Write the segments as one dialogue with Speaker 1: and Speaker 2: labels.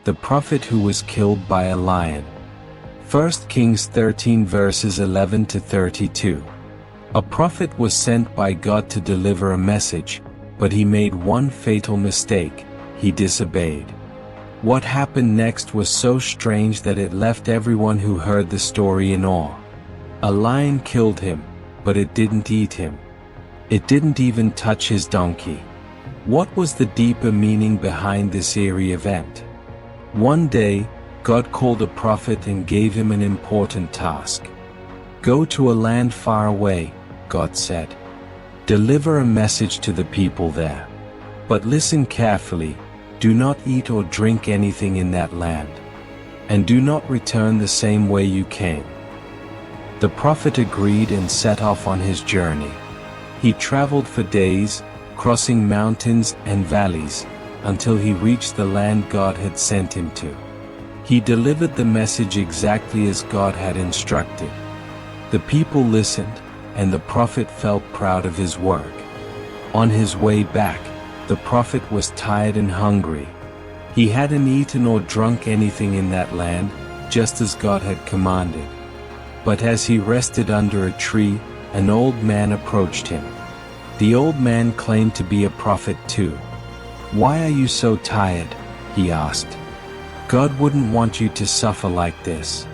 Speaker 1: the prophet who was killed by a lion. 1 Kings 13 verses 11 to 32. A prophet was sent by God to deliver a message, but he made one fatal mistake: he disobeyed. What happened next was so strange that it left everyone who heard the story in awe. A lion killed him, but it didn't eat him. It didn't even touch his donkey. What was the deeper meaning behind this eerie event? One day, God called a prophet and gave him an important task. "Go to a land far away," God said. "Deliver a message to the people there. But listen carefully, do not eat or drink anything in that land. And do not return the same way you came." The prophet agreed and set off on his journey. He traveled for days, crossing mountains and valleys, until he reached the land God had sent him to. He delivered the message exactly as God had instructed. The people listened, and the prophet felt proud of his work. On his way back, the prophet was tired and hungry. He hadn't eaten or drunk anything in that land, just as God had commanded. But as he rested under a tree, an old man approached him. The old man claimed to be a prophet too. "Why are you so tired?" he asked. "God wouldn't want you to suffer like this.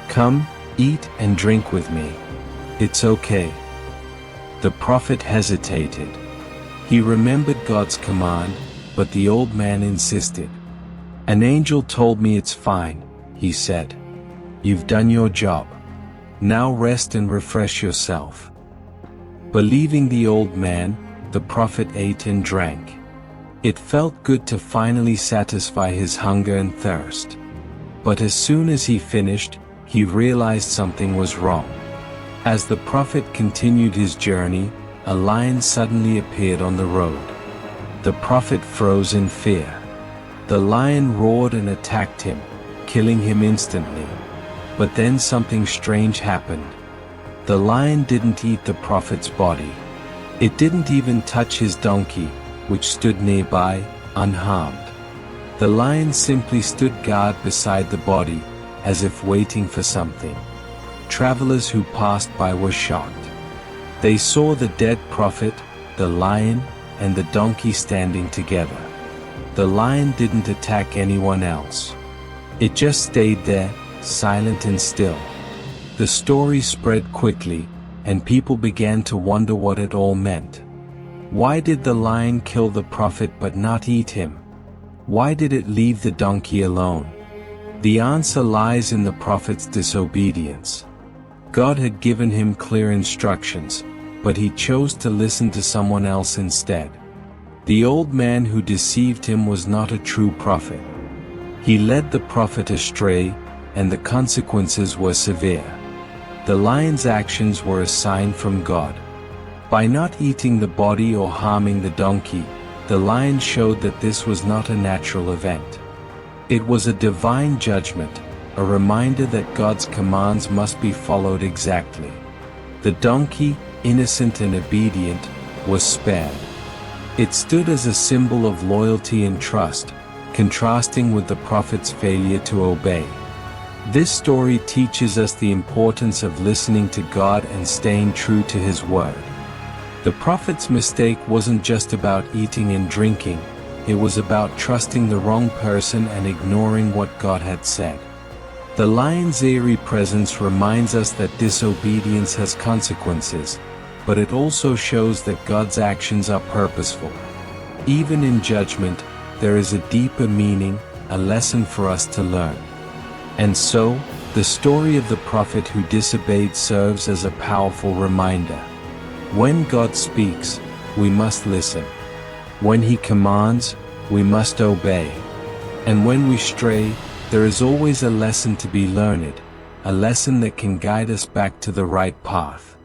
Speaker 1: Come, eat and drink with me. It's okay." The prophet hesitated. He remembered God's command, but the old man insisted. "An angel told me it's fine," he said. "You've done your job. Now rest and refresh yourself." Believing the old man, the prophet ate and drank. It felt good to finally satisfy his hunger and thirst. But as soon as he finished, he realized something was wrong. As the prophet continued his journey, a lion suddenly appeared on the road. The prophet froze in fear. The lion roared and attacked him, killing him instantly. But then something strange happened. The lion didn't eat the prophet's body. It didn't even touch his donkey, which stood nearby, unharmed. The lion simply stood guard beside the body, as if waiting for something. Travelers who passed by were shocked. They saw the dead prophet, the lion, and the donkey standing together. The lion didn't attack anyone else. It just stayed there, silent and still. The story spread quickly, and people began to wonder what it all meant. Why did the lion kill the prophet but not eat him? Why did it leave the donkey alone? The answer lies in the prophet's disobedience. God had given him clear instructions, but he chose to listen to someone else instead. The old man who deceived him was not a true prophet. He led the prophet astray, and the consequences were severe. The lion's actions were a sign from God. By not eating the body or harming the donkey, the lion showed that this was not a natural event. It was a divine judgment, a reminder that God's commands must be followed exactly. The donkey, innocent and obedient, was spared. It stood as a symbol of loyalty and trust, contrasting with the prophet's failure to obey. This story teaches us the importance of listening to God and staying true to His word. The prophet's mistake wasn't just about eating and drinking, it was about trusting the wrong person and ignoring what God had said. The lion's eerie presence reminds us that disobedience has consequences, but it also shows that God's actions are purposeful. Even in judgment, there is a deeper meaning, a lesson for us to learn. And so, the story of the prophet who disobeyed serves as a powerful reminder. When God speaks, we must listen. When He commands, we must obey. And when we stray, there is always a lesson to be learned, a lesson that can guide us back to the right path.